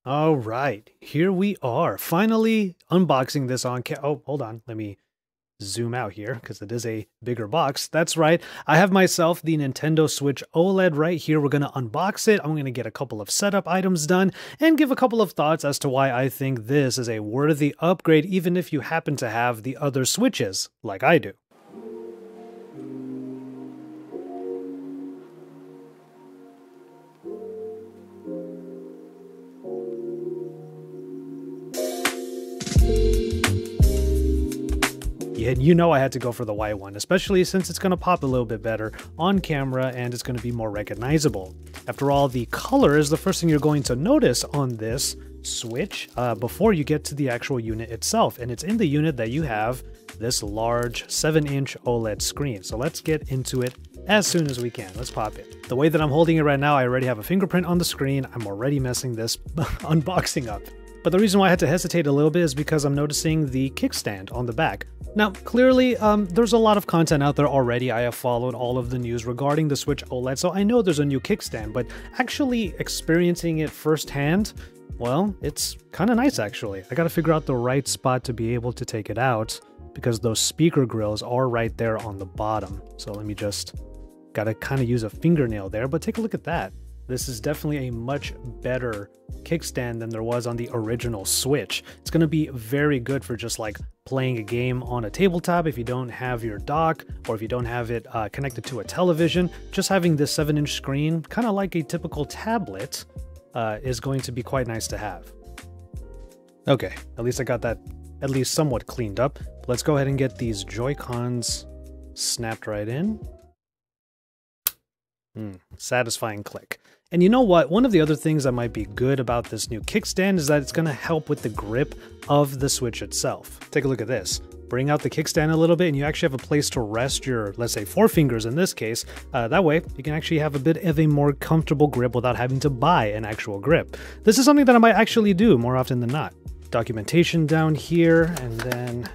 All right, here we are, finally unboxing this on oh, hold on, let me zoom out here because it is a bigger box. That's right, I have myself the Nintendo Switch OLED right here. We're going to unbox it. I'm going to get a couple of setup items done and give a couple of thoughts as to why I think this is a worthy upgrade, even if you happen to have the other Switches, like I do. And you know I had to go for the white one, especially since it's going to pop a little bit better on camera and it's going to be more recognizable. After all, the color is the first thing you're going to notice on this Switch before you get to the actual unit itself. And it's in the unit that you have this large 7-inch OLED screen. So let's get into it as soon as we can. Let's pop it. The way that I'm holding it right now, I already have a fingerprint on the screen. I'm already messing this unboxing up. But the reason why I had to hesitate a little bit is because I'm noticing the kickstand on the back. Now, clearly, there's a lot of content out there already. I have followed all of the news regarding the Switch OLED, so I know there's a new kickstand, but actually experiencing it firsthand, well, it's kind of nice, actually. I gotta figure out the right spot to be able to take it out, because those speaker grills are right there on the bottom. So let me just, gotta kind of use a fingernail there, but take a look at that. This is definitely a much better kickstand than there was on the original Switch. It's going to be very good for just like playing a game on a tabletop if you don't have your dock or if you don't have it connected to a television. Just having this 7-inch screen, kind of like a typical tablet, is going to be quite nice to have. Okay, at least I got that at least somewhat cleaned up. Let's go ahead and get these Joy-Cons snapped right in. Satisfying click. And you know what? One of the other things that might be good about this new kickstand is that it's going to help with the grip of the Switch itself. Take a look at this. Bring out the kickstand a little bit and you actually have a place to rest your, let's say, forefingers in this case. That way, you can actually have a bit of a more comfortable grip without having to buy an actual grip. This is something that I might actually do more often than not. Documentation down here, and then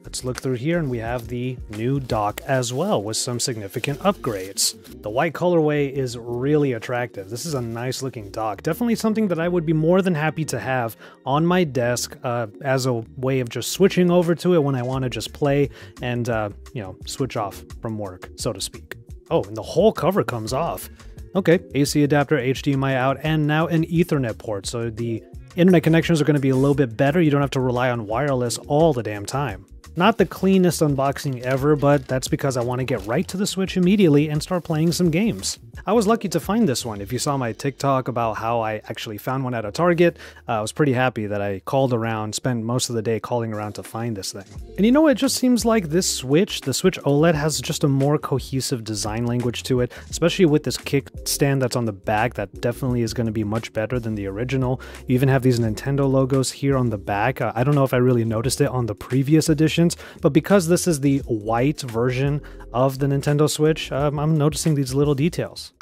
let's look through here, and we have the new dock as well with some significant upgrades. The white colorway is really attractive. This is a nice looking dock. Definitely something that I would be more than happy to have on my desk as a way of just switching over to it when I want to just play and, you know, switch off from work, so to speak. Oh, and the whole cover comes off. Okay, AC adapter, HDMI out, and now an Ethernet port. So the internet connections are going to be a little bit better. You don't have to rely on wireless all the damn time. Not the cleanest unboxing ever, but that's because I want to get right to the Switch immediately and start playing some games. I was lucky to find this one. If you saw my TikTok about how I actually found one at a Target, I was pretty happy that I called around, spent most of the day calling around to find this thing. And you know, it just seems like this Switch, the Switch OLED, has just a more cohesive design language to it, especially with this kickstand that's on the back. That definitely is going to be much better than the original. You even have these Nintendo logos here on the back. I don't know if I really noticed it on the previous edition, but because this is the white version of the Nintendo Switch, I'm noticing these little details.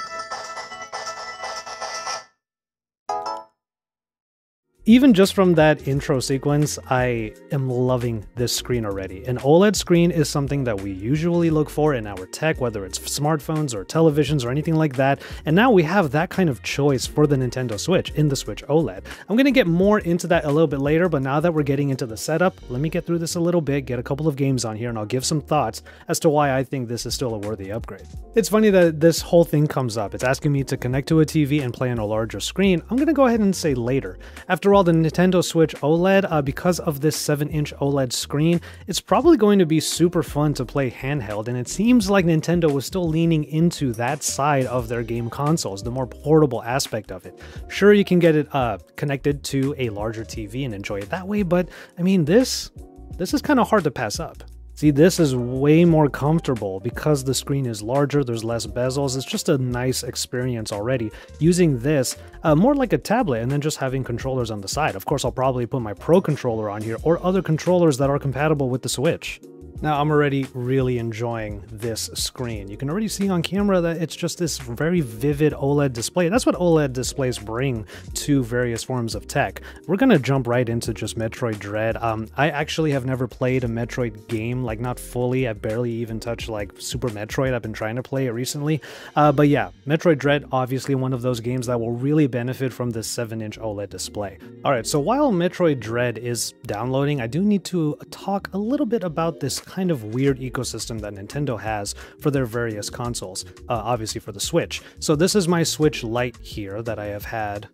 Even just from that intro sequence, I am loving this screen already. An OLED screen is something that we usually look for in our tech, whether it's smartphones or televisions or anything like that, and now we have that kind of choice for the Nintendo Switch in the Switch OLED. I'm going to get more into that a little bit later, but now that we're getting into the setup, let me get through this a little bit, get a couple of games on here, and I'll give some thoughts as to why I think this is still a worthy upgrade. It's funny that this whole thing comes up. It's asking me to connect to a TV and play on a larger screen. I'm going to go ahead and say later. After all, the Nintendo Switch OLED, because of this 7-inch OLED screen, it's probably going to be super fun to play handheld, and it seems like Nintendo was still leaning into that side of their game consoles, the more portable aspect of it. Sure, you can get it connected to a larger TV and enjoy it that way, but I mean, this is kind of hard to pass up. See, this is way more comfortable because the screen is larger, there's less bezels. It's just a nice experience already. Using this more like a tablet and then just having controllers on the side. Of course, I'll probably put my Pro controller on here or other controllers that are compatible with the Switch. Now, I'm already really enjoying this screen. You can already see on camera that it's just this very vivid OLED display. That's what OLED displays bring to various forms of tech. We're gonna jump right into just Metroid Dread. I actually have never played a Metroid game, like not fully. I've barely even touched like Super Metroid. I've been trying to play it recently. But yeah, Metroid Dread, obviously one of those games that will really benefit from this 7-inch OLED display. All right, so while Metroid Dread is downloading, I do need to talk a little bit about this kind of weird ecosystem that Nintendo has for their various consoles, obviously for the Switch. So this is my Switch Lite here that I have had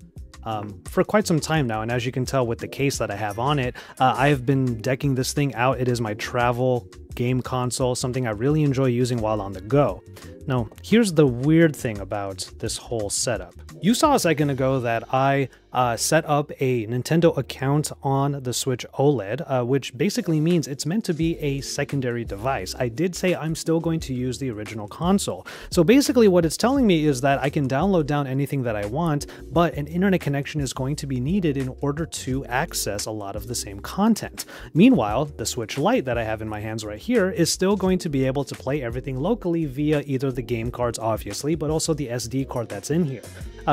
for quite some time now, and as you can tell with the case that I have on it, I have been decking this thing out. It is my travel game console, something I really enjoy using while on the go. Now, here's the weird thing about this whole setup. You saw a second ago that I set up a Nintendo account on the Switch OLED, which basically means it's meant to be a secondary device. I did say I'm still going to use the original console. So basically what it's telling me is that I can download down anything that I want, but an internet connection is going to be needed in order to access a lot of the same content. Meanwhile, the Switch Lite that I have in my hands right here is still going to be able to play everything locally via either the game cards, obviously, but also the SD card that's in here.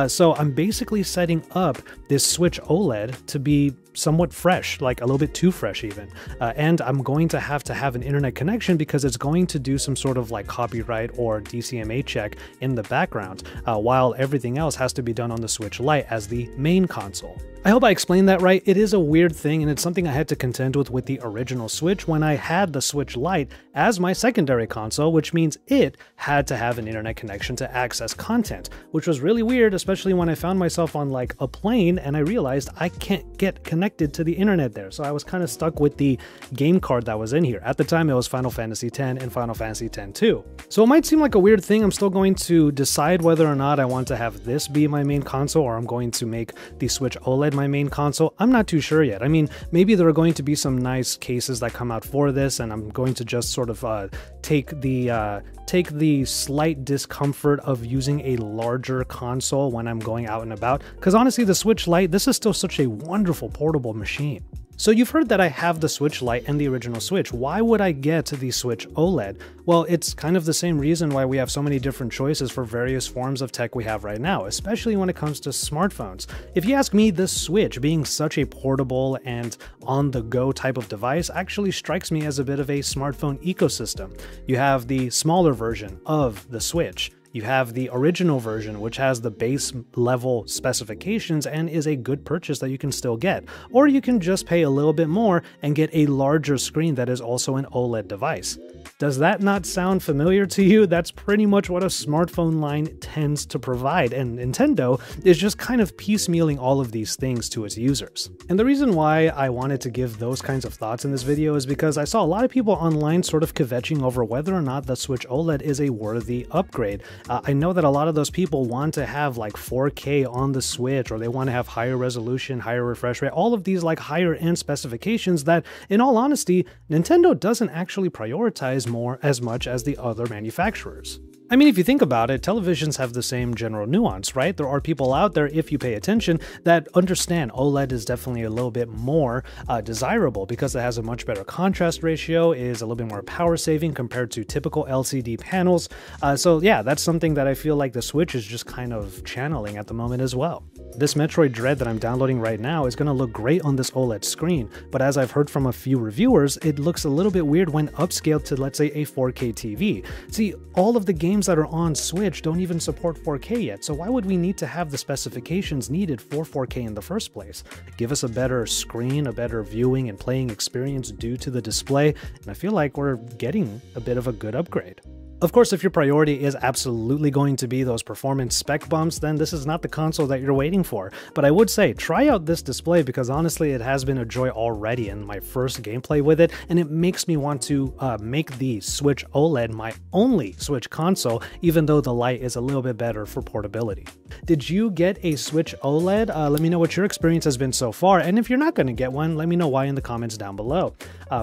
So I'm basically setting up this Switch OLED to be somewhat fresh, like a little bit too fresh even. And I'm going to have an internet connection because it's going to do some sort of like copyright or DCMA check in the background, while everything else has to be done on the Switch Lite as the main console. I hope I explained that right. It is a weird thing, and it's something I had to contend with the original Switch when I had the Switch Lite as my secondary console, which means it had to have an internet connection to access content, which was really weird, especially when I found myself on like a plane and I realized I can't get connected to the internet there. So I was kind of stuck with the game card that was in here. At the time, it was Final Fantasy X and Final Fantasy X-2. So it might seem like a weird thing. I'm still going to decide whether or not I want to have this be my main console or I'm going to make the Switch OLED my main console. I'm not too sure yet. I mean, maybe there are going to be some nice cases that come out for this, and I'm going to just sort of take the slight discomfort of using a larger console when I'm going out and about. Because honestly, the Switch Lite, this is still such a wonderful portable machine. So you've heard that I have the Switch Lite and the original Switch. Why would I get the Switch OLED? Well, it's kind of the same reason why we have so many different choices for various forms of tech we have right now, especially when it comes to smartphones. If you ask me, the Switch, being such a portable and on-the-go type of device, actually strikes me as a bit of a smartphone ecosystem. You have the smaller version of the Switch. You have the original version, which has the base level specifications and is a good purchase that you can still get. Or you can just pay a little bit more and get a larger screen that is also an OLED device. Does that not sound familiar to you? That's pretty much what a smartphone line tends to provide, and Nintendo is just kind of piecemealing all of these things to its users. And the reason why I wanted to give those kinds of thoughts in this video is because I saw a lot of people online sort of kvetching over whether or not the Switch OLED is a worthy upgrade. I know that a lot of those people want to have like 4K on the Switch, or they want to have higher resolution, higher refresh rate, all of these like higher end specifications that, in all honesty, Nintendo doesn't actually prioritize as much as the other manufacturers. I mean, if you think about it, televisions have the same general nuance, right? There are people out there, if you pay attention, that understand OLED is definitely a little bit more desirable because it has a much better contrast ratio, is a little bit more power saving compared to typical LCD panels. So yeah, that's something that I feel like the Switch is just kind of channeling at the moment as well. This Metroid Dread that I'm downloading right now is going to look great on this OLED screen, but as I've heard from a few reviewers, it looks a little bit weird when upscaled to, let's say, a 4K TV. See, all of the games that are on Switch don't even support 4K yet, so why would we need to have the specifications needed for 4K in the first place? Give us a better screen, a better viewing and playing experience due to the display, and I feel like we're getting a bit of a good upgrade. Of course, if your priority is absolutely going to be those performance spec bumps, then this is not the console that you're waiting for. But I would say, try out this display because honestly, it has been a joy already in my first gameplay with it, and it makes me want to make the Switch OLED my only Switch console, even though the Lite is a little bit better for portability. Did you get a Switch OLED? Let me know what your experience has been so far, and if you're not going to get one, let me know why in the comments down below.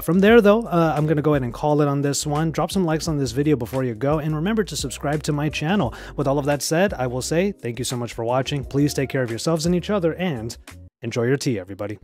From there though, I'm going to go ahead and call it on this one. Drop some likes on this video before you go, and remember to subscribe to my channel. With all of that said, I will say thank you so much for watching. Please take care of yourselves and each other, and enjoy your tea, everybody.